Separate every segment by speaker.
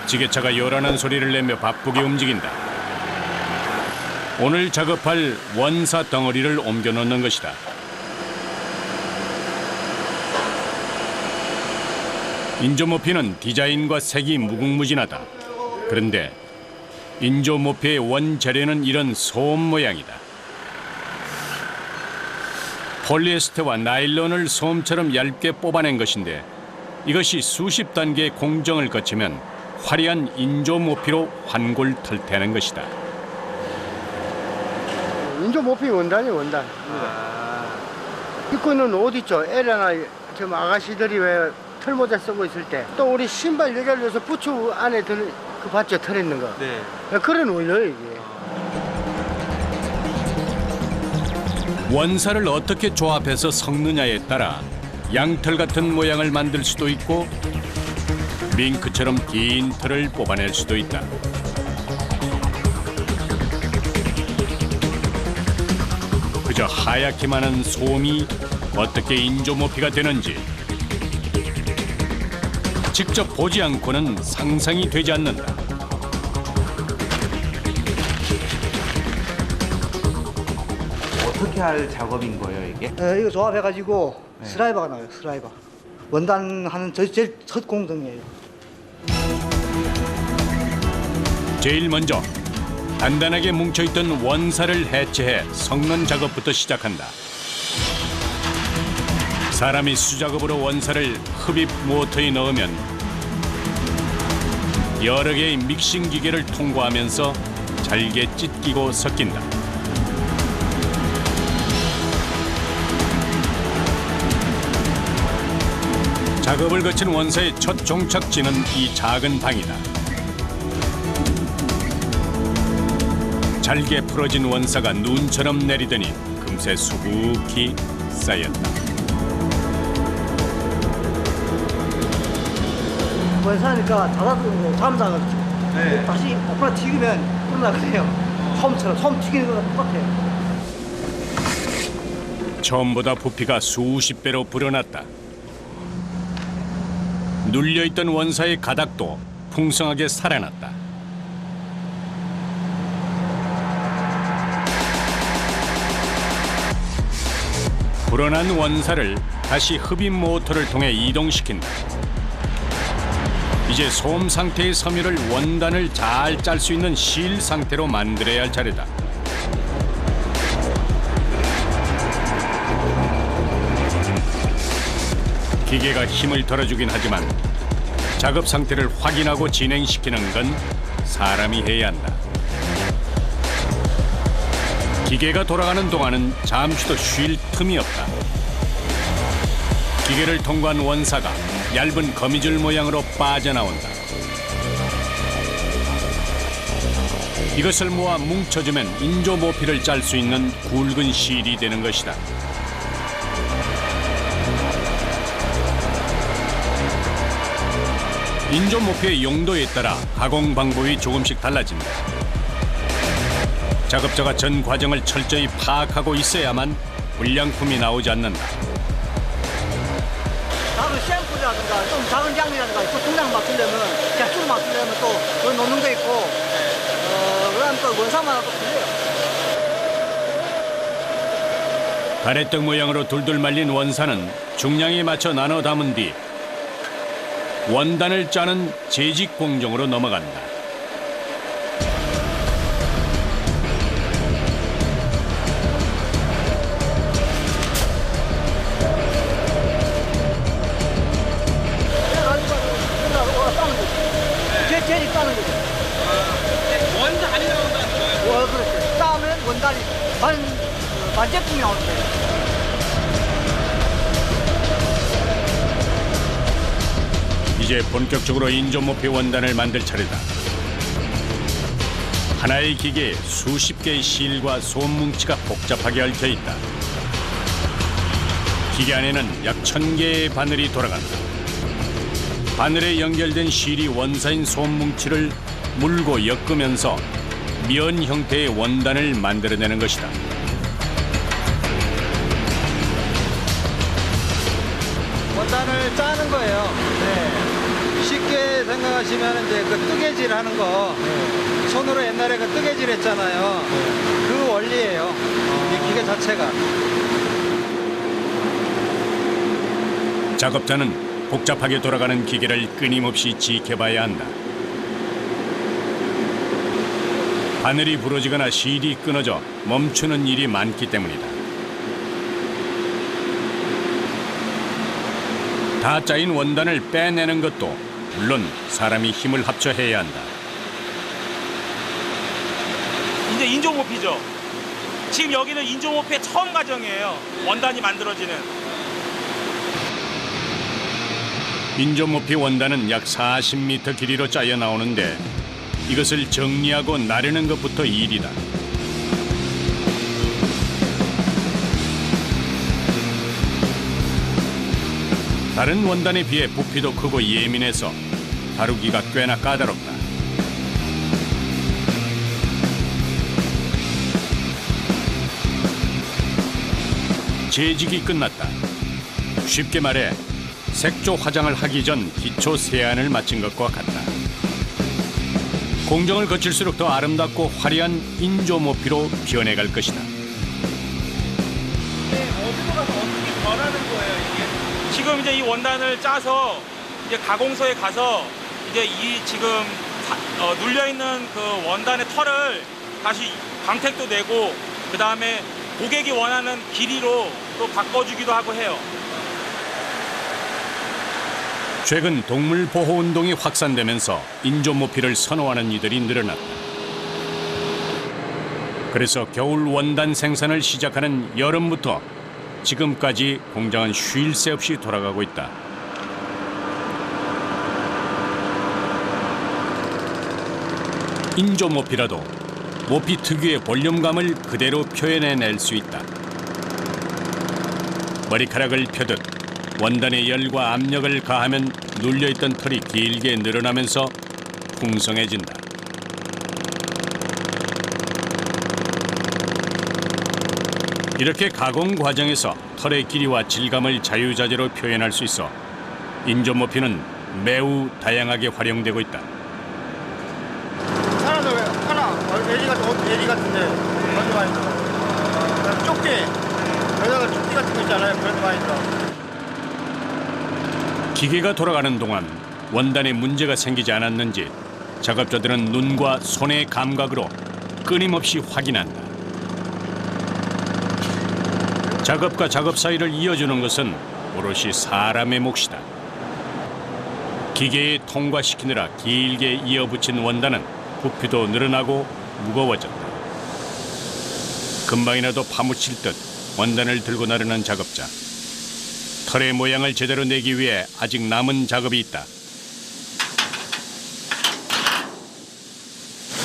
Speaker 1: 지게차가 요란한 소리를 내며 바쁘게 움직인다. 오늘 작업할 원사 덩어리를 옮겨 놓는 것이다. 인조모피는 디자인과 색이 무궁무진하다. 그런데 인조모피의 원재료는 이런 솜 모양이다. 폴리에스테와 나일론을 솜처럼 얇게 뽑아낸 것인데 이것이 수십 단계의 공정을 거치면 화려한 인조모피로 환골탈태하는 것이다.
Speaker 2: 인조모피 원단이 원단. 입고 있는 옷 있죠. 에레나 지금 아가씨들이 왜 털모자 쓰고 있을 때 또 우리 신발 여자려서 부츠 안에 들 그 봤죠? 털 있는 거.
Speaker 3: 네.
Speaker 2: 그런 원료예요 이게.
Speaker 1: 원사를 어떻게 조합해서 섞느냐에 따라 양털 같은 모양을 만들 수도 있고 밍크처럼 긴 털을 뽑아낼 수도 있다. 그저 하얗기만 한 솜이 어떻게 인조모피가 되는지 직접 보지 않고는 상상이 되지 않는다.
Speaker 3: 어떻게 할 작업인 거예요, 이게?
Speaker 2: 이거 조합해가지고 스라이버가 나와요. 스라이버. 원단 하는 제일 첫 공정이에요.
Speaker 1: 제일 먼저 단단하게 뭉쳐있던 원사를 해체해 섞는 작업부터 시작한다. 사람이 수작업으로 원사를 흡입 모터에 넣으면 여러 개의 믹싱 기계를 통과하면서 잘게 찢기고 섞인다. 작업을 거친 원사의 첫 종착지는 이 작은 방이다. 잘게 풀어진 원사가 눈처럼 내리더니 금세 수북히 쌓였다.
Speaker 2: 원사니까 닫아두고 잠자가지고
Speaker 3: 네.
Speaker 2: 다시 오프라 튀기면 불어나가요. 솜처럼 솜 튀기는 거랑 똑같아요.
Speaker 1: 처음보다 부피가 수십 배로 불어났다. 눌려있던 원사의 가닥도 풍성하게 살아났다. 불어난 원사를 다시 흡입 모터를 통해 이동시킨다. 이제 솜 상태의 섬유를 원단을 잘 짤 수 있는 실 상태로 만들어야 할 차례다. 기계가 힘을 덜어주긴 하지만 작업 상태를 확인하고 진행시키는 건 사람이 해야 한다. 기계가 돌아가는 동안은 잠시도 쉴 틈이 없다. 기계를 통과한 원사가 얇은 거미줄 모양으로 빠져나온다. 이것을 모아 뭉쳐주면 인조모피를 짤 수 있는 굵은 실이 되는 것이다. 인조모피의 용도에 따라 가공 방법이 조금씩 달라진다. 작업자가 전 과정을 철저히 파악하고 있어야만 불량품이 나오지 않는다.
Speaker 2: 작은 샘플이라든가 좀 작은 장이라든가 또 중량 맞추려면 그냥 쭉 맞추려면 또 그런 놓는 데 있고 그다음 또 원사마다 또 틀려요.
Speaker 1: 가래떡 모양으로 둘둘 말린 원사는 중량에 맞춰 나눠 담은 뒤 원단을 짜는 재직 공정으로 넘어간다.
Speaker 2: 제일 싸는 거죠.
Speaker 3: 원단이 나온다는 거예요?
Speaker 2: 그렇죠. 싸면 원단이 반제품이 나오는데.
Speaker 1: 이제 본격적으로 인조모피 원단을 만들 차례다. 하나의 기계에 수십 개의 실과 솜뭉치가 복잡하게 얽혀 있다. 기계 안에는 약 1000개의 바늘이 돌아간다. 바늘에 연결된 실이 원사인 솜뭉치를 물고 엮으면서 면 형태의 원단을 만들어내는 것이다.
Speaker 4: 원단을 짜는 거예요. 네. 쉽게 쉽게 생각하시면 이제 그 뜨개질 하는 거 손으로 옛날에 그 뜨개질 했잖아요. 그 원리예요. 이 기계 자체가.
Speaker 1: 작업자는 복잡하게 돌아가는 기계를 끊임없이 지켜봐야 한다. 바늘이 부러지거나 실이 끊어져 멈추는 일이 많기 때문이다. 다 짜인 원단을 빼내는 것도 물론 사람이 힘을 합쳐 해야 한다.
Speaker 5: 이제 인조모피죠. 지금 여기는 인조모피의 처음 과정이에요. 원단이 만들어지는.
Speaker 1: 인조모피 원단은 약 40m 길이로 짜여 나오는데 이것을 정리하고 나르는 것부터 일이다. 다른 원단에 비해 부피도 크고 예민해서 다루기가 꽤나 까다롭다. 재직이 끝났다. 쉽게 말해 색조 화장을 하기 전 기초 세안을 마친 것과 같다. 공정을 거칠수록 더 아름답고 화려한 인조모피로 변해갈 것이다.
Speaker 5: 어디로 가서 어떻게 변하는 거예요, 이게? 지금 이제 이 원단을 짜서 이제 가공소에 가서 이제 이 지금 눌려 있는 그 원단의 털을 다시 광택도 내고 그 다음에 고객이 원하는 길이로 또 바꿔주기도 하고 해요.
Speaker 1: 최근 동물 보호 운동이 확산되면서 인조모피를 선호하는 이들이 늘어났다. 그래서 겨울 원단 생산을 시작하는 여름부터 지금까지 공장은 쉴 새 없이 돌아가고 있다. 인조모피라도 모피 특유의 볼륨감을 그대로 표현해낼 수 있다. 머리카락을 펴듯 원단에 열과 압력을 가하면 눌려있던 털이 길게 늘어나면서 풍성해진다. 이렇게 가공 과정에서 털의 길이와 질감을 자유자재로 표현할 수 있어 인조모피는 매우 다양하게 활용되고 있다.
Speaker 2: 사람들 하나 애리 같은데 그런 많이 들어. 쪽지 여자가 쪽지 같은 거 있잖아요. 그런 거 많이 들어.
Speaker 1: 기계가 돌아가는 동안 원단에 문제가 생기지 않았는지 작업자들은 눈과 손의 감각으로 끊임없이 확인한다. 작업과 작업 사이를 이어주는 것은 오롯이 사람의 몫이다. 기계에 통과시키느라 길게 이어붙인 원단은 부피도 늘어나고 무거워졌다. 금방이라도 파묻힐 듯 원단을 들고 나르는 작업자. 털의 모양을 제대로 내기 위해 아직 남은 작업이 있다.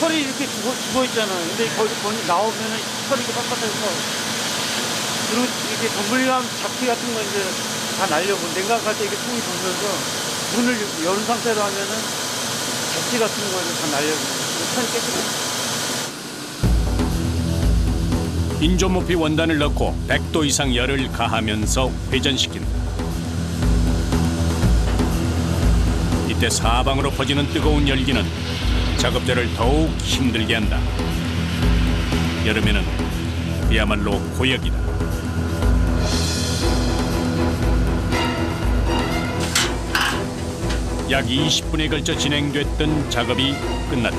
Speaker 6: 털이 이렇게 죽어 있잖아요. 근데 거기 나오면은 털이 이렇게 빳빳해서 그리고 이렇게 전분감 잡티 같은 거 이제 다 날려고 냉각할 때 이렇게 통이 돌면서 문을 연 상태로 하면은 잡티 같은 거를 다 날려고 털이 깨끗해.
Speaker 1: 인조모피 원단을 넣고 100도 이상 열을 가하면서 회전시킨다. 이때 사방으로 퍼지는 뜨거운 열기는 작업자를 더욱 힘들게 한다. 여름에는 그야말로 고역이다. 약 20분에 걸쳐 진행됐던 작업이 끝났다.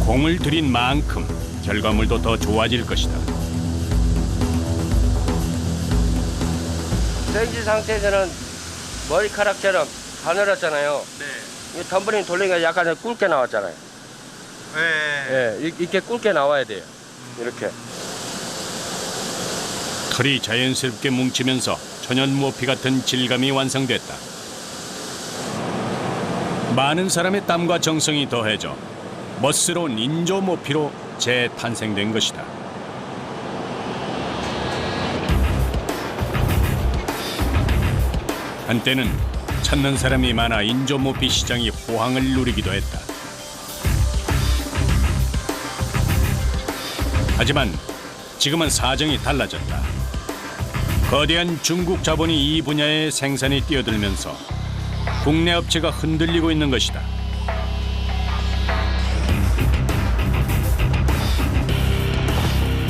Speaker 1: 공을 들인 만큼 결과물도 더 좋아질 것이다.
Speaker 7: 생지 상태에서는 머리카락처럼 가늘었잖아요.
Speaker 4: 네.
Speaker 7: 이 덤블링 돌리니까 약간 굵게 나왔잖아요.
Speaker 4: 네.
Speaker 7: 예, 이렇게 굵게 나와야 돼요. 이렇게.
Speaker 1: 털이 자연스럽게 뭉치면서 천연 모피 같은 질감이 완성됐다. 많은 사람의 땀과 정성이 더해져 멋스러운 인조 모피로 재탄생된 것이다. 한때는 찾는 사람이 많아 인조 모피 시장이 호황을 누리기도 했다. 하지만 지금은 사정이 달라졌다. 거대한 중국 자본이 이 분야의 생산에 뛰어들면서 국내 업체가 흔들리고 있는 것이다.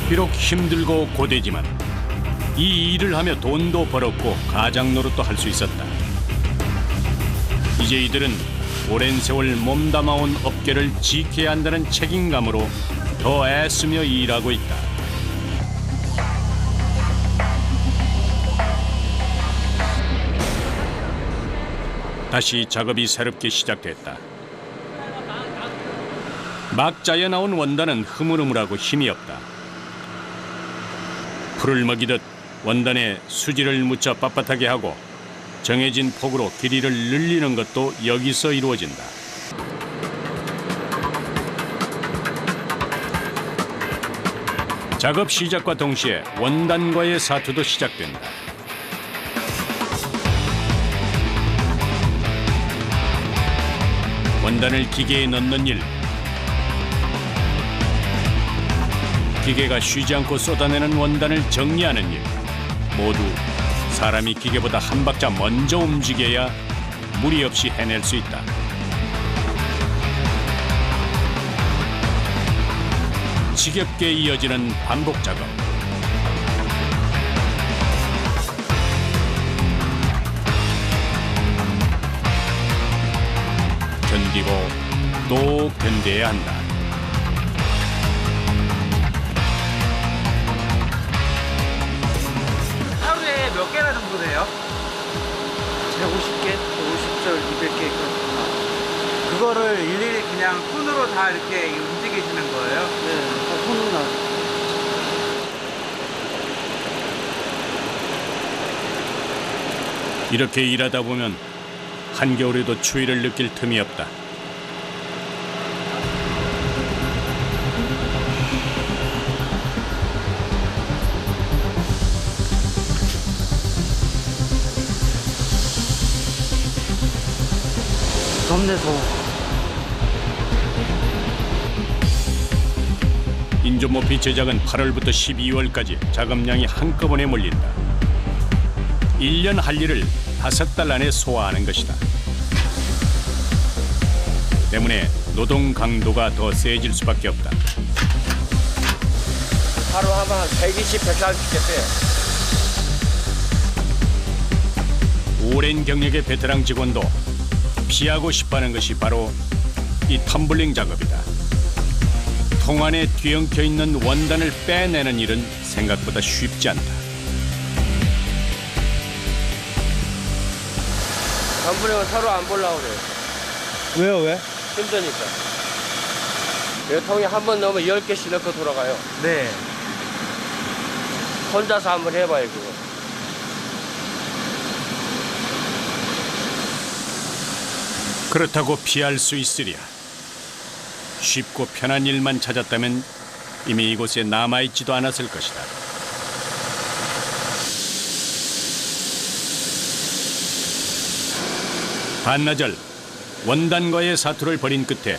Speaker 1: 비록 힘들고 고되지만 이 일을 하며 돈도 벌었고 가장 노릇도 할 수 있었다. 이제 이들은 오랜 세월 몸담아온 업계를 지켜야 한다는 책임감으로 더 애쓰며 일하고 있다. 다시 작업이 새롭게 시작됐다. 막 짜여 나온 원단은 흐물흐물하고 힘이 없다. 풀을 먹이듯 원단에 수지를 묻혀 빳빳하게 하고 정해진 폭으로 길이를 늘리는 것도 여기서 이루어진다. 작업 시작과 동시에 원단과의 사투도 시작된다. 원단을 기계에 넣는 일, 기계가 쉬지 않고 쏟아내는 원단을 정리하는 일, 모두 사람이 기계보다 한 박자 먼저 움직여야 무리 없이 해낼 수 있다. 지겹게 이어지는 반복 작업. 견디고 또 견뎌야 한다.
Speaker 3: 하루에 몇 개나 정도 돼요?
Speaker 6: 150개, 150절, 200개.
Speaker 3: 그거를 일일이 그냥 손으로 다 이렇게 움직이시는 거예요?
Speaker 6: 네, 다 손으로 나.
Speaker 1: 이렇게 일하다 보면 한겨울에도 추위를 느낄 틈이 없다.
Speaker 6: 덥네, 더워.
Speaker 1: 인조모피 제작은 8월부터 12월까지 작업량이 한꺼번에 몰린다. 1년 할 일을 5달 안에 소화하는 것이다. 때문에 노동 강도가 더 세질 수밖에 없다.
Speaker 7: 하루 하면 한 120, 130개 빼요.
Speaker 1: 오랜 경력의 베테랑 직원도 피하고 싶어하는 것이 바로 이 텀블링 작업이다. 통 안에 뒤엉켜 있는 원단을 빼내는 일은 생각보다 쉽지 않다.
Speaker 7: 덤블링은 서로 안 보려고 그래요.
Speaker 4: 왜요, 왜?
Speaker 7: 힘드니까. 이 통에 한 번 넣으면 10개씩 넣고 돌아가요.
Speaker 3: 네.
Speaker 7: 혼자서 한번 해봐요, 그거.
Speaker 1: 그렇다고 피할 수 있으랴. 쉽고 편한 일만 찾았다면 이미 이곳에 남아있지도 않았을 것이다. 반나절 원단과의 사투를 벌인 끝에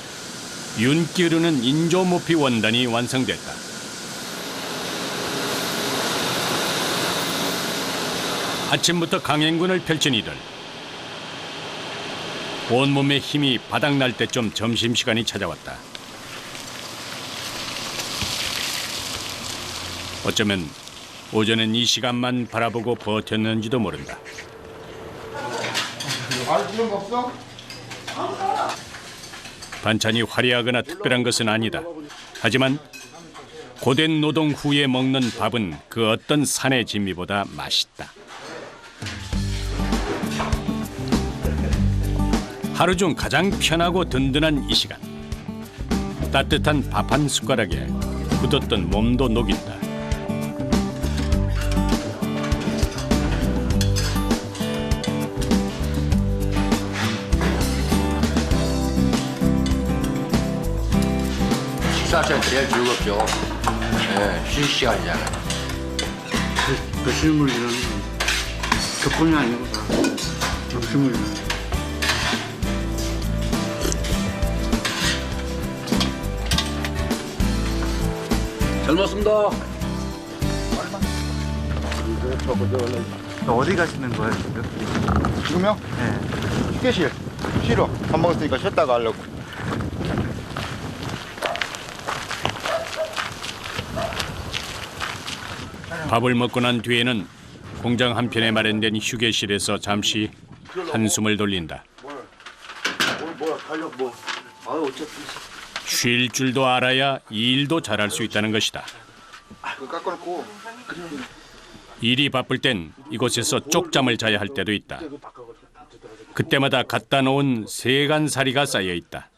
Speaker 1: 윤기 흐르는 인조모피 원단이 완성됐다. 아침부터 강행군을 펼친 이들. 온몸에 힘이 바닥날 때쯤 점심시간이 찾아왔다. 어쩌면 오전엔 이 시간만 바라보고 버텼는지도 모른다. 반찬이 화려하거나 특별한 것은 아니다. 하지만 고된 노동 후에 먹는 밥은 그 어떤 산의 진미보다 맛있다. 하루 중 가장 편하고 든든한 이 시간. 따뜻한 밥 한 숟가락에 굳었던 몸도 녹인다.
Speaker 8: 식사 시간 제일 즐겁죠. 예, 쉬는 시간이잖아요.
Speaker 6: 그 실물 이런 격분이 아니고 다 실물.
Speaker 8: 잘 먹습니다.
Speaker 3: 어디 가시는 거예요 지금?
Speaker 9: 지금요?
Speaker 3: 네.
Speaker 9: 휴게실 쉬러 밥 먹었으니까 쉬었다가 하려고.
Speaker 1: 밥을 먹고 난 뒤에는 공장 한편에 마련된 휴게실에서 잠시 한숨을 돌린다. 쉴 줄도 알아야 일도 잘할 수 있다는 것이다.
Speaker 9: 깎아놓고.
Speaker 1: 일이 바쁠 땐 이곳에서 쪽잠을 자야 할 때도 있다. 그때마다 갖다 놓은 세간살이가 쌓여 있다.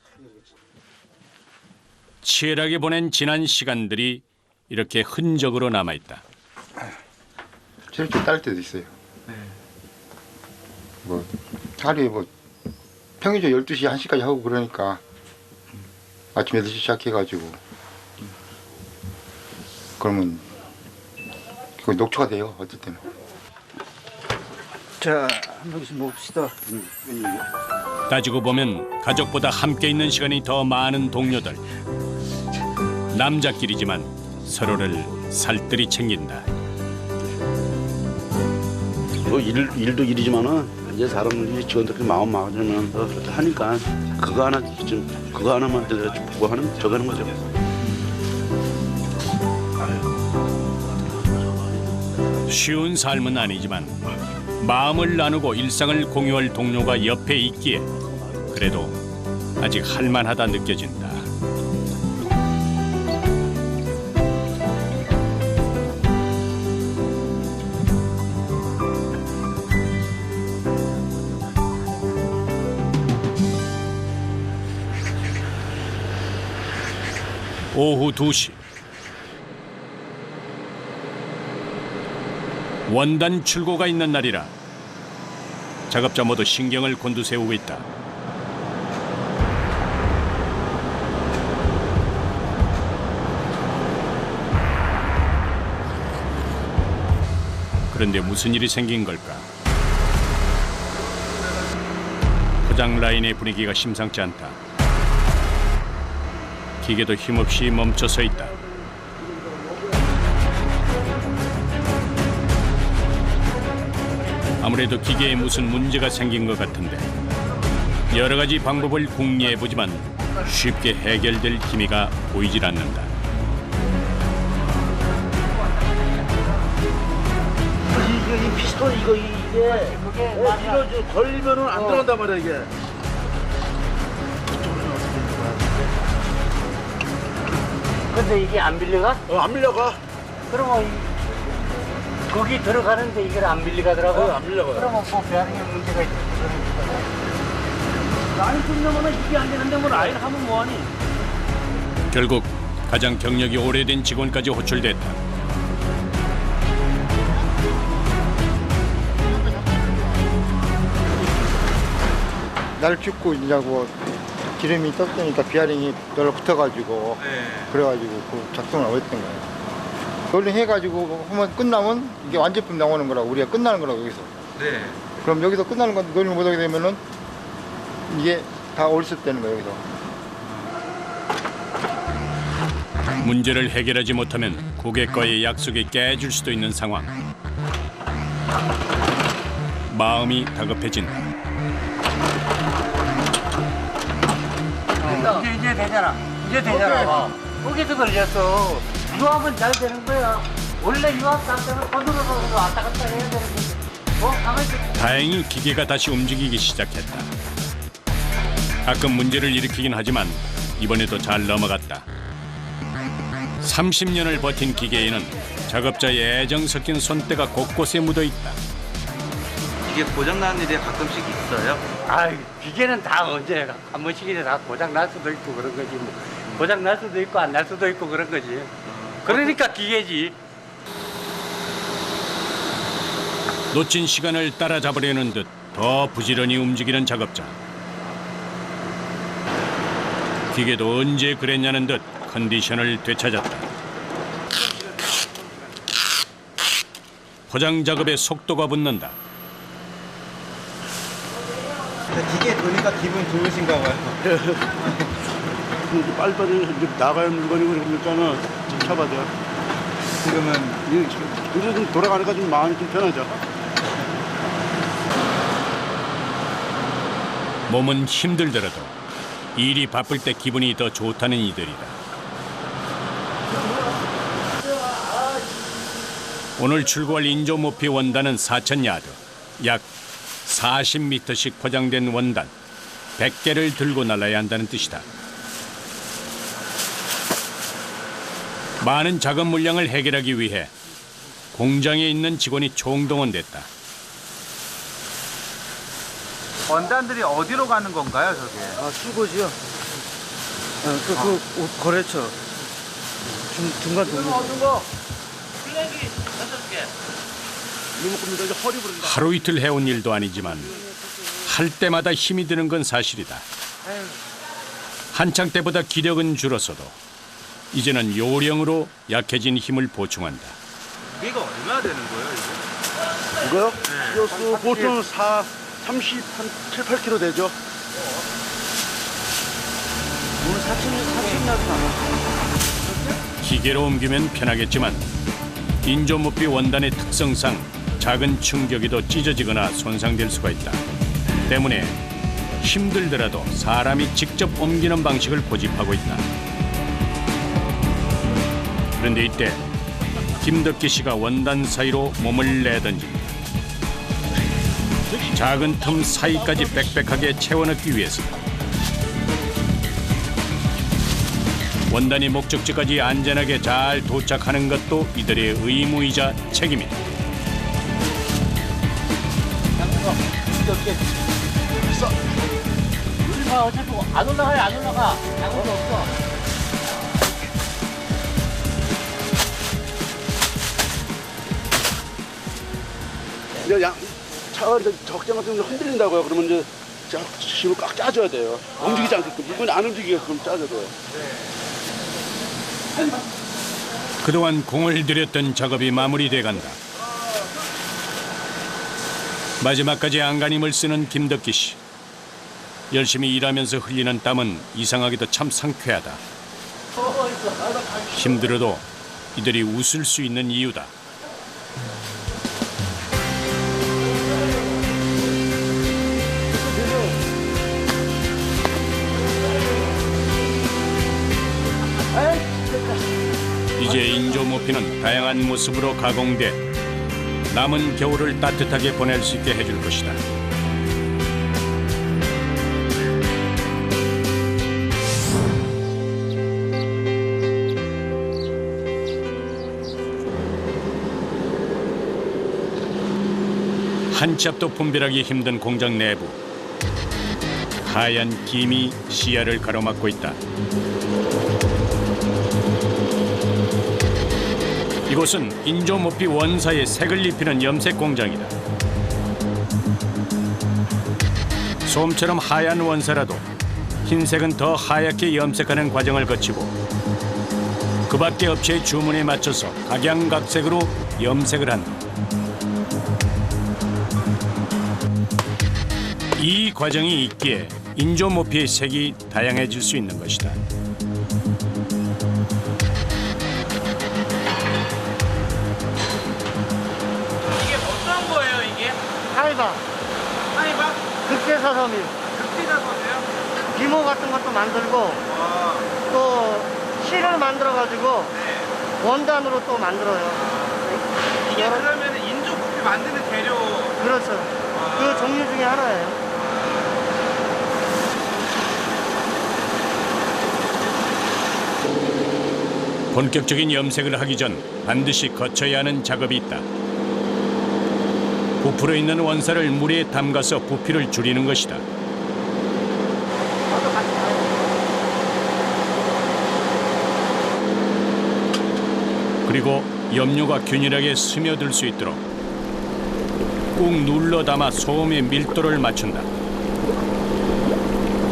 Speaker 1: 치열하게 보낸 지난 시간들이 이렇게 흔적으로 남아 있다.
Speaker 9: 저렇게 딸 때도 있어요. 뭐 하루에 뭐 평일에 12시 1시까지 하고 그러니까 아침 8시 시작해가지고 그러면 그거 녹초가 돼요. 어떨 때는.
Speaker 6: 자, 한 명씩 봅시다.
Speaker 1: 따지고 보면 가족보다 함께 있는 시간이 더 많은 동료들. 남자끼리지만 서로를 살뜰히 챙긴다.
Speaker 10: 뭐 일도 일이지만은 이제 사람들이 직원들끼리 마음 맞으면 그렇게 하니까 그거 하나만 보고 하는 저거 하는 거죠.
Speaker 1: 쉬운 삶은 아니지만 마음을 나누고 일상을 공유할 동료가 옆에 있기에 그래도 아직 할만하다 느껴진다. 오후 2시 원단 출고가 있는 날이라 작업자 모두 신경을 곤두세우고 있다. 그런데 무슨 일이 생긴 걸까? 포장 라인의 분위기가 심상치 않다. 기계도 힘없이 멈춰서 있다. 아무래도 기계에 무슨 문제가 생긴 것 같은데 여러 가지 방법을 궁리해보지만 쉽게 해결될 기미가 보이질 않는다.
Speaker 10: 이 피스톤 이게 밀어줘 걸리면은 안 들어간단 말이야 이게.
Speaker 6: 근데 이게 안 밀려가?
Speaker 10: 안 밀려가.
Speaker 6: 그러면 거기 들어가는데 이게 안 밀려가더라고?
Speaker 10: 안 밀려가요.
Speaker 6: 그러면 뭐 배양에 문제가 있다.
Speaker 10: 라인 끊으면 이게 안 되는데 뭐 라인 하면 뭐하니?
Speaker 1: 결국 가장 경력이 오래된 직원까지 호출됐다.
Speaker 9: 날 춥고 이냐고 기름이 떴으니까 비아링이 별로 붙어가지고 그래가지고 그 작동을 안 했던 거예요. 얼른 해가지고 한번 끝나면 이게 완제품 나오는 거라고 우리가 끝나는 거라고 여기서.
Speaker 3: 네.
Speaker 9: 그럼 여기서 끝나는 건 노리를 못하게 되면은 이게 다 올습되는 거예요 여기서.
Speaker 1: 문제를 해결하지 못하면 고객과의 약속이 깨질 수도 있는 상황. 마음이 다급해진다.
Speaker 6: 이제 되잖아. 이제 되잖아. 거기서 걸렸어. 유압은 잘 되는 거야. 원래 유압 상태는 손으로도 왔다 갔다 해야 되는 건데.
Speaker 1: 다행히 기계가 다시 움직이기 시작했다. 가끔 문제를 일으키긴 하지만 이번에도 잘 넘어갔다. 30년을 버틴 기계에는 작업자의 애정 섞인 손때가 곳곳에 묻어있다.
Speaker 3: 이게 고장나는 일이 가끔씩 있어요?
Speaker 6: 아이, 기계는 다 언제 한 번씩이나 다 고장 날 수도 있고 그런 거지. 뭐. 고장 날 수도 있고 안 날 수도 있고 그런 거지. 그러니까 기계지.
Speaker 1: 놓친 시간을 따라잡으려는 듯 더 부지런히 움직이는 작업자. 기계도 언제 그랬냐는 듯 컨디션을 되찾았다. 포장 작업에 속도가 붙는다.
Speaker 3: 기계 도니까 기분 좋으신가 봐요.
Speaker 10: 빨리빨리 나가야 물건이 그러니까는 참 잡아야 돼.
Speaker 3: 지금은
Speaker 10: 요즘 좀 돌아가니까 좀 마음이 좀 편하죠.
Speaker 1: 몸은 힘들더라도 일이 바쁠 때 기분이 더 좋다는 이들이다. 오늘 출고할 인조 모피 원단은 4,000야드, 약 40m씩 포장된 원단 100개를 들고 날아야 한다는 뜻이다. 많은 작업 물량을 해결하기 위해 공장에 있는 직원이 총동원됐다.
Speaker 3: 원단들이 어디로 가는 건가요, 저게?
Speaker 6: 아, 출고지요? 거래처. 중간 동네.
Speaker 1: 하루 이틀 해온 일도 아니지만 할 때마다 힘이 드는 건 사실이다. 한창 때보다 기력은 줄었어도 이제는 요령으로 약해진 힘을 보충한다.
Speaker 3: 이게 얼마나 되는 거예요, 이게?
Speaker 10: 이거요? 이거 보통 30, 한 7, 8kg 되죠.
Speaker 6: 오늘 4,000야드 나가.
Speaker 1: 기계로 옮기면 편하겠지만 인조 모피 원단의 특성상 작은 충격에도 찢어지거나 손상될 수가 있다. 때문에 힘들더라도 사람이 직접 옮기는 방식을 고집하고 있다. 그런데 이때 김덕기 씨가 원단 사이로 몸을 내던집니다. 작은 틈 사이까지 빽빽하게 채워넣기 위해서 원단이 목적지까지 안전하게 잘 도착하는 것도 이들의 의무이자 책임이다.
Speaker 7: 어차피 안 올라가요, 안 올라가. 아무도 없어.
Speaker 10: 이제 차가 이제 적정 같은 게 흔들린다고요. 그러면 이제 힘을 꽉 짜줘야 돼요. 움직이지 않게끔. 물건이 안 움직이게끔 짜줘야 돼요.
Speaker 1: 그동안 공을 들였던 작업이 마무리돼 간다. 마지막까지 안간힘을 쓰는 김덕기 씨. 열심히 일하면서 흘리는 땀은 이상하게도 참 상쾌하다. 힘들어도 이들이 웃을 수 있는 이유다. 이제 인조 모피는 다양한 모습으로 가공돼 남은 겨울을 따뜻하게 보낼 수 있게 해줄 것이다. 한 치 앞도 분별하기 힘든 공장 내부. 하얀 김이 시야를 가로막고 있다. 이곳은 인조 모피 원사에 색을 입히는 염색 공장이다. 솜처럼 하얀 원사라도 흰색은 더 하얗게 염색하는 과정을 거치고 그 밖의 업체의 주문에 맞춰서 각양각색으로 염색을 한다. 이 과정이 있기에 인조 모피의 색이 다양해질 수 있는 것이다.
Speaker 2: 하이바,
Speaker 3: 하이바?
Speaker 2: 극대사섬유,
Speaker 3: 극대사섬유요?
Speaker 2: 기모 같은 것도 만들고 또 실을 만들어가지고 원단으로 또 만들어요.
Speaker 3: 이게 그러면 인조 모피 만드는 재료?
Speaker 2: 그렇죠. 그 종류 중에 하나예요.
Speaker 1: 본격적인 염색을 하기 전 반드시 거쳐야 하는 작업이 있다. 부풀어 있는 원사를 물에 담가서 부피를 줄이는 것이다. 그리고 염료가 균일하게 스며들 수 있도록 꾹 눌러 담아 소음의 밀도를 맞춘다.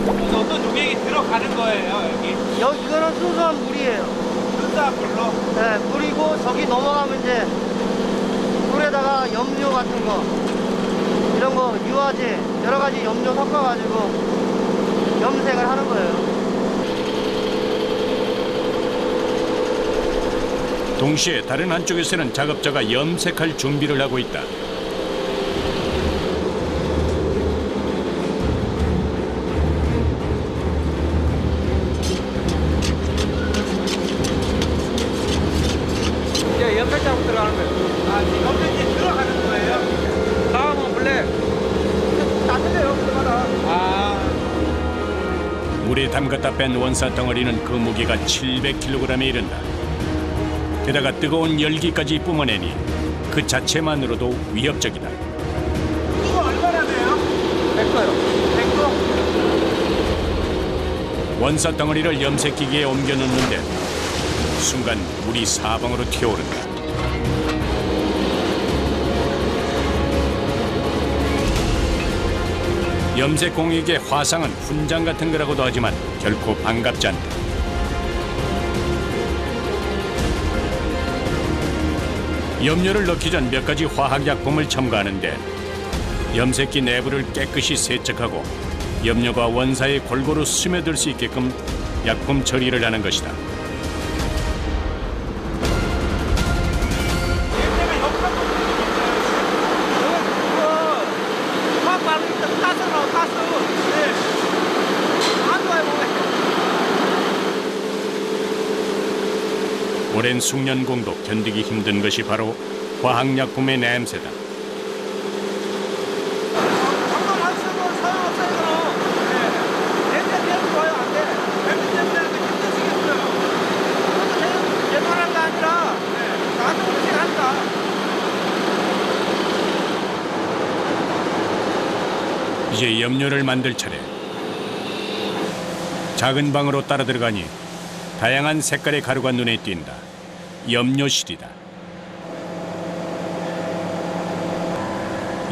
Speaker 3: 어떤 용액이 들어가는 거예요, 여기?
Speaker 2: 이거는 순수한 물이에요.
Speaker 3: 순수한 물로?
Speaker 2: 네, 물이고 저기 넘어가면 이제 물에다가 염료 같은 거 이런 거 유화제 여러 가지 염료 섞어가지고 염색을 하는 거예요.
Speaker 1: 동시에 다른 한쪽에서는 작업자가 염색할 준비를 하고 있다.
Speaker 4: 이제 염색 작업 들어가는 거예요.
Speaker 3: 아, 염색이 들어가는 거예요?
Speaker 4: 다음은 블랙. 따뜻해요, 그때마다.
Speaker 3: 아,
Speaker 1: 물에 담갔다 뺀 원사 덩어리는 그 무게가 700kg에 이른다. 게다가 뜨거운 열기까지 뿜어내니 그 자체만으로도 위협적이다.
Speaker 3: 이거 얼마나 돼요?
Speaker 4: 100도요.
Speaker 3: 100도?
Speaker 1: 원사 덩어리를 염색기기에 옮겨 놓는데 순간 물이 사방으로 튀어오른다. 염색 공익의 화상은 훈장 같은 거라고도 하지만 결코 반갑지 않다. 염료를 넣기 전 몇 가지 화학약품을 첨가하는데 염색기 내부를 깨끗이 세척하고 염료가 원사에 골고루 스며들 수 있게끔 약품 처리를 하는 것이다.
Speaker 4: 화학 바르니까 가스 나와, 가스. 네. 안 좋아요, 몸에.
Speaker 1: 오랜 숙련공도 견디기 힘든 것이 바로 화학약품의 냄새다.
Speaker 4: 한번 안 쓰고 소용없어요, 이거는. 네. 냄새 때문에 좋아요, 안 돼. 냄새 때문에 힘드시겠어요. 그것도 개발한 게 아니라, 나도 그렇게 한다.
Speaker 1: 이제 염료를 만들 차례. 작은 방으로 따라 들어가니 다양한 색깔의 가루가 눈에 띈다. 염료실이다.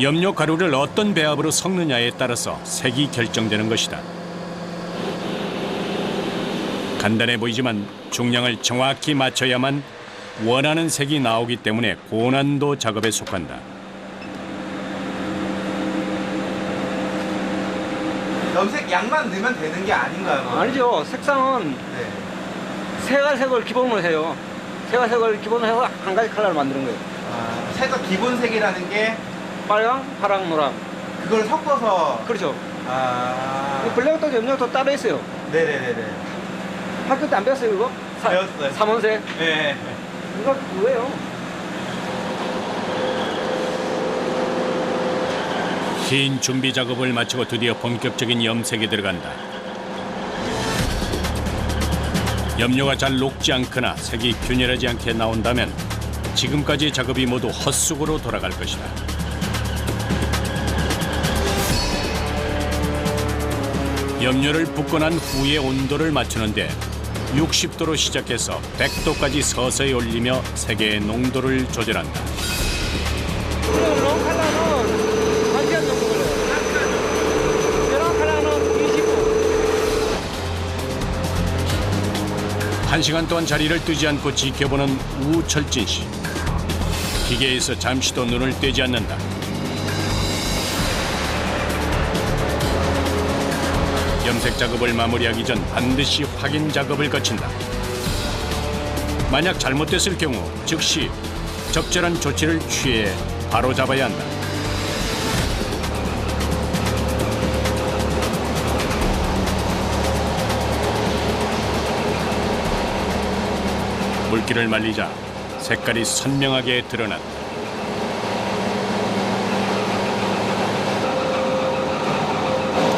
Speaker 1: 염료 가루를 어떤 배합으로 섞느냐에 따라서 색이 결정되는 것이다. 간단해 보이지만 중량을 정확히 맞춰야만 원하는 색이 나오기 때문에 고난도 작업에 속한다.
Speaker 3: 염색 양만 넣으면 되는 게 아닌가요?
Speaker 4: 아니죠. 색상은
Speaker 3: 네.
Speaker 4: 색을 기본으로 해요. 색을 기본으로 해서 한 가지 컬러를 만드는 거예요.
Speaker 3: 아, 색깔 기본색이라는 게
Speaker 4: 빨강, 파랑, 노랑.
Speaker 3: 그걸 섞어서.
Speaker 4: 그렇죠.
Speaker 3: 아.
Speaker 4: 블랙도 염료도 따로 있어요.
Speaker 3: 네네네네.
Speaker 4: 학교 때 안 배웠어요, 이거?
Speaker 3: 배웠어요.
Speaker 4: 삼원색.
Speaker 3: 네.
Speaker 4: 이거 그거예요.
Speaker 1: 긴 준비 작업을 마치고 드디어 본격적인 염색에 들어간다. 염료가 잘 녹지 않거나 색이 균일하지 않게 나온다면 지금까지의 작업이 모두 헛수고로 돌아갈 것이다. 염료를 붓고 난 후에 온도를 맞추는데 60도로 시작해서 100도까지 서서히 올리며 색의 농도를 조절한다.
Speaker 4: 이런 컬러는 1시간 정도 걸려요. 이런 컬러는 20분.
Speaker 1: 1시간 동안 자리를 뜨지 않고 지켜보는 우철진 씨. 기계에서 잠시도 눈을 떼지 않는다. 염색 작업을 마무리하기 전 반드시 확인 작업을 거친다. 만약 잘못됐을 경우 즉시 적절한 조치를 취해 바로 잡아야 한다. 물기를 말리자 색깔이 선명하게 드러났다.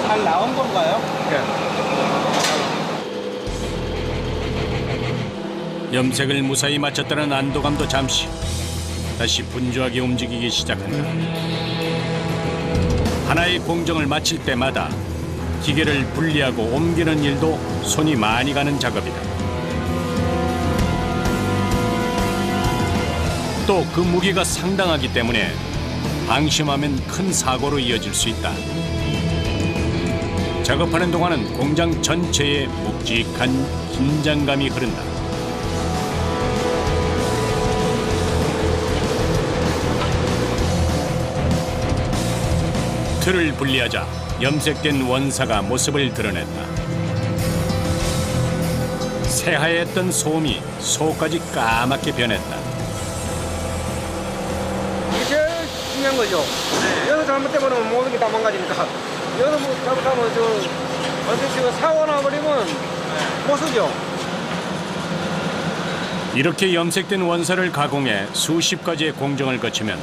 Speaker 3: 잘 나온 건가요?
Speaker 1: 염색을 무사히 마쳤다는 안도감도 잠시 다시 분주하게 움직이기 시작한다. 하나의 공정을 마칠 때마다 기계를 분리하고 옮기는 일도 손이 많이 가는 작업이다. 또 그 무게가 상당하기 때문에 방심하면 큰 사고로 이어질 수 있다. 작업하는 동안은 공장 전체에 묵직한 긴장감이 흐른다. 틀을 분리하자 염색된 원사가 모습을 드러냈다. 새하였던 솜이 소까지 까맣게 변했다.
Speaker 2: 이게 제일 중요한 거죠. 여기서 잘못되면 모든 게 다 망가지니까. 여기서 뭐 잘못하면 언제 사고 나버리면 못 쓰죠.
Speaker 1: 이렇게 염색된 원사를 가공해 수십 가지의 공정을 거치면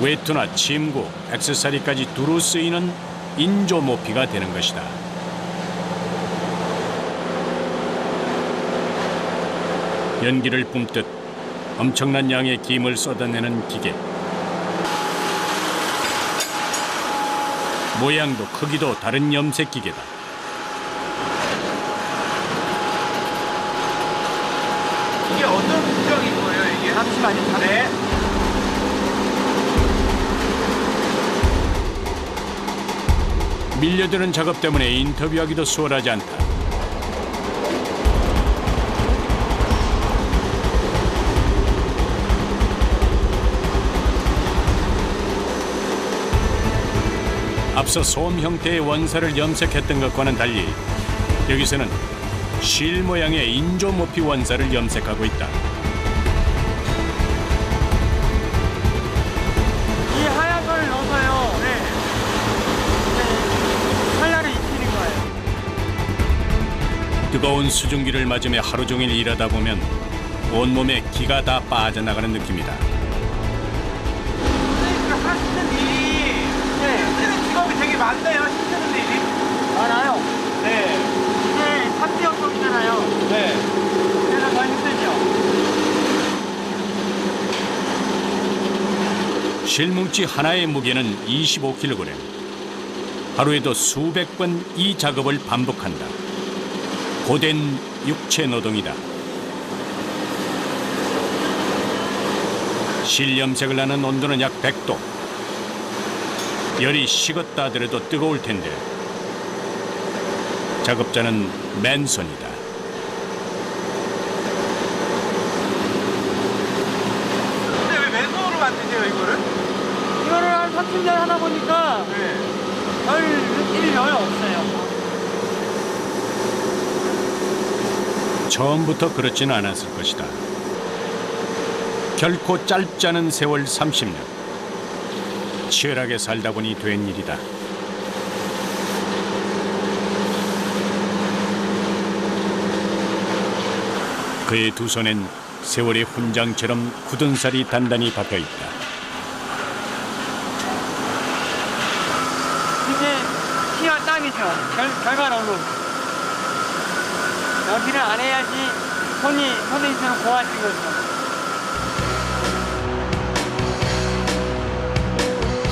Speaker 1: 외투나 침구, 액세서리까지 두루 쓰이는 인조 모피가 되는 것이다. 연기를 뿜듯 엄청난 양의 김을 쏟아내는 기계. 모양도 크기도 다른 염색 기계다.
Speaker 3: 이게 어떤 국정인 거예요, 이게?
Speaker 4: 잠시만요.
Speaker 3: 네.
Speaker 1: 밀려드는 작업 때문에 인터뷰하기도 수월하지 않다. 앞서 솜 형태의 원사를 염색했던 것과는 달리 여기서는 실 모양의 인조 모피 원사를 염색하고 있다.
Speaker 6: 이 하얀 걸 넣어서요. 칼날을 익히는 거예요.
Speaker 1: 뜨거운 수증기를 맞으며 하루 종일 일하다 보면 온몸에 기가 다 빠져나가는 느낌이다.
Speaker 3: 선생님, 하시는 일이 힘드는 직업이 되게 많네요, 힘드는 일이.
Speaker 6: 많아요.
Speaker 3: 네.
Speaker 6: 이게 3대 역동이잖아요.
Speaker 3: 네.
Speaker 6: 그래서 더 힘들죠.
Speaker 1: 실뭉치 하나의 무게는 25kg. 하루에도 수백 번 이 작업을 반복한다. 고된 육체 노동이다. 실염색을 하는 온도는 약 100도. 열이 식었다 하더라도 뜨거울 텐데 작업자는 맨손이다.
Speaker 3: 근데 왜 맨손으로 만드세요, 이거를?
Speaker 6: 이거를 한 30년 하다 보니까 별 느낌이 전혀 없어요.
Speaker 1: 처음부터 그렇지는 않았을 것이다. 결코 짧지 않은 세월 30년. 치열하게 살다 보니 된 일이다. 그의 두 손엔 세월의 훈장처럼 굳은 살이 단단히 박혀 있다.
Speaker 6: 이게 피와 땀이죠. 결과론으로. 여기를 안 해야지 손이 있으면 고와지거든요.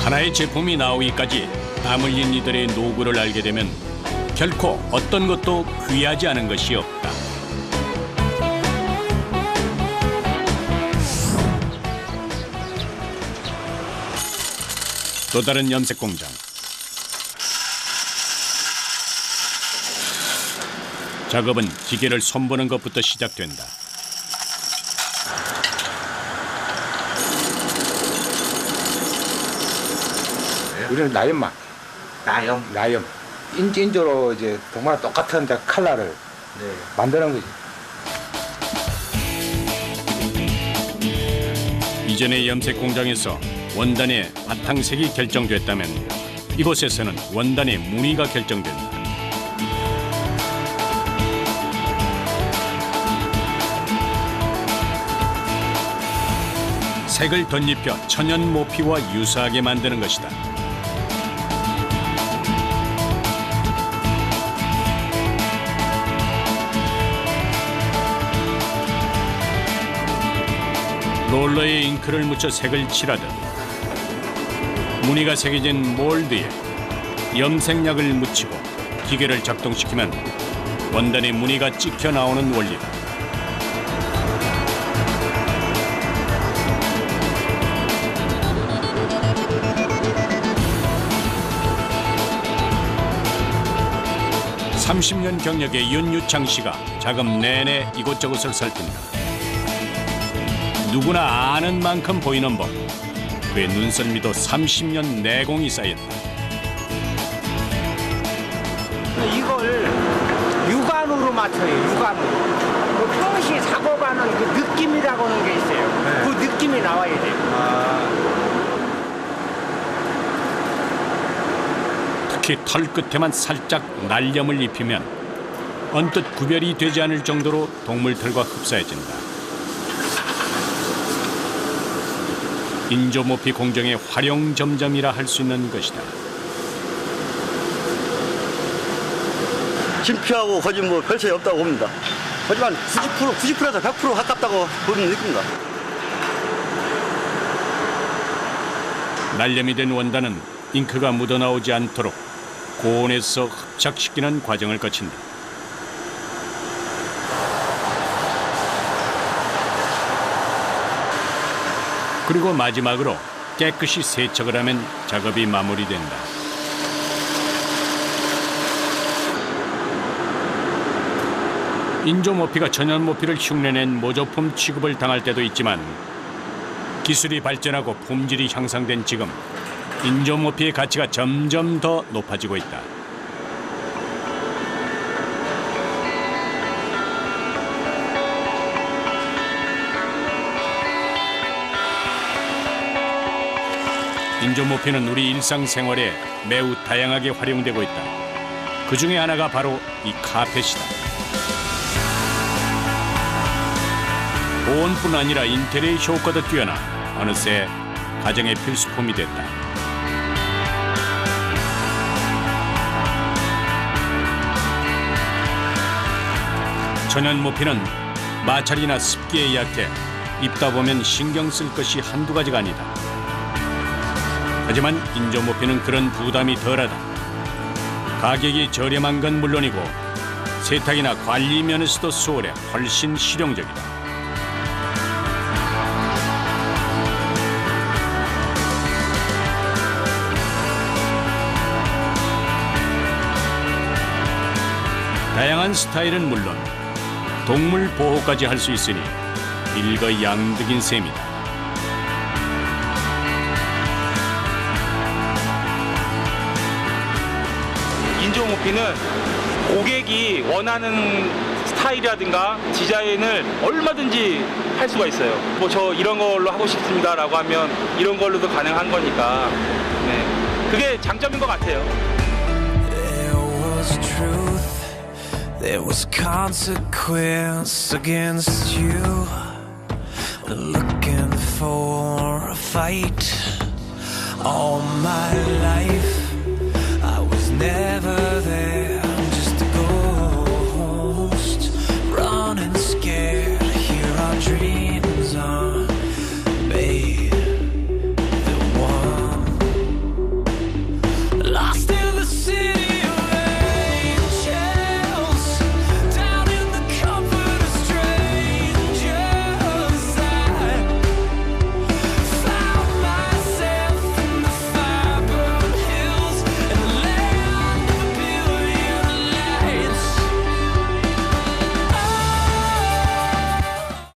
Speaker 1: 하나의 제품이 나오기까지 땀 흘린 이들의 노고를 알게 되면 결코 어떤 것도 귀하지 않은 것이 없다. 또 다른 염색 공장. 작업은 기계를 손보는 것부터 시작된다.
Speaker 11: 우리는 나염만. 나염. 인조로 이제 정말 똑같은 칼라를 만드는 거지.
Speaker 1: 이전의 염색 공장에서 원단의 바탕색이 결정됐다면 이곳에서는 원단의 무늬가 결정된다. 색을 덧입혀 천연 모피와 유사하게 만드는 것이다. 롤러에 잉크를 묻혀 색을 칠하듯 무늬가 새겨진 몰드에 염색약을 묻히고 기계를 작동시키면 원단의 무늬가 찍혀 나오는 원리다. (30년) 경력의 윤유창 씨가 작업 내내 이곳저곳을 살핀다. 누구나 아는 만큼 보이는 법. 그의 눈썰미도 30년 내공이 쌓였다.
Speaker 2: 이걸 육안으로 맞춰요. 육안으로. 그 표시 작업하는 그 느낌이라고 하는 게 있어요. 그 느낌이 나와야 돼요.
Speaker 1: 특히 털 끝에만 살짝 날염을 입히면 언뜻 구별이 되지 않을 정도로 동물털과 흡사해진다. 인조모피 공정의 활용점점이라 할 수 있는 것이다.
Speaker 12: 진피하고 거짓 뭐 별 차이 없다고 봅니다. 하지만 90%에서 100% 가깝다고 보는 느낌입니다.
Speaker 1: 날염이 된 원단은 잉크가 묻어나오지 않도록 고온에서 흡착시키는 과정을 거친다. 그리고 마지막으로 깨끗이 세척을 하면 작업이 마무리된다. 인조모피가 천연모피를 흉내낸 모조품 취급을 당할 때도 있지만 기술이 발전하고 품질이 향상된 지금 인조모피의 가치가 점점 더 높아지고 있다. 인조모피는 우리 일상생활에 매우 다양하게 활용되고 있다. 그 중에 하나가 바로 이 카펫이다. 보온뿐 아니라 인테리어 효과도 뛰어나 어느새 가정의 필수품이 됐다. 천연모피는 마찰이나 습기에 약해 입다 보면 신경 쓸 것이 한두 가지가 아니다. 하지만 인조모피는 그런 부담이 덜하다. 가격이 저렴한 건 물론이고 세탁이나 관리 면에서도 수월해 훨씬 실용적이다. 다양한 스타일은 물론 동물 보호까지 할 수 있으니 일거양득인 셈이다.
Speaker 5: 인조모피는 고객이 원하는 스타일이라든가 디자인을 얼마든지 할 수가 있어요. 뭐 저 이런 걸로 하고 싶습니다라고 하면 이런 걸로도 가능한 거니까 네. 그게 장점인 것 같아요.
Speaker 13: There was consequence against you. Looking for a fight all my life.